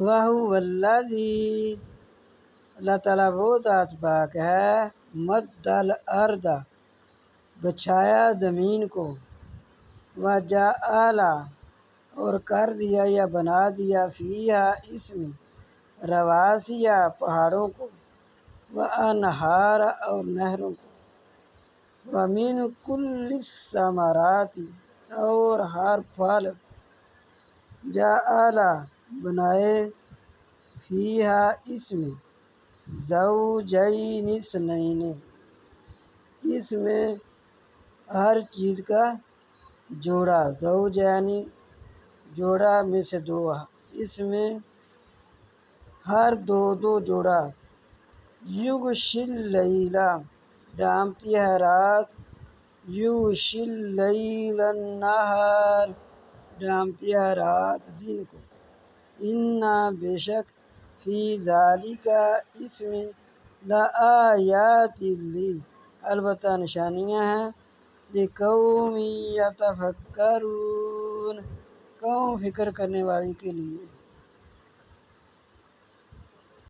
وَهُوَ الَّذِي اللہ تعالیٰ وہ ذات پاک ہے مَدَّ الْأَرْضَ بچھایا زمین کو وَجَعَلَ اور کر دیا یا بنا دیا فیہا اس میں رواسیا پہاڑوں کو وَأَنْہَارَ اور نہروں کو وَمِن كُلِّ الثَّمَرَاتِ اور ہر پھل جعل بنائے فیہا اس میں زوجین اثنین اس میں ہر چیز کا جوڑا زوج یعنی جوڑا میں سے دو اس میں ہر دو دو جوڑا یغشی اللیل ڈھانپتی ہے رات یغشی اللیل النہار ڈھانپتی ہے رات دن کو ان بے شک فی ذالک اس میں لآیات البتہ نشانیاں ہیں لقوم یتفکرون قوم فکر کرنے والے کے لیے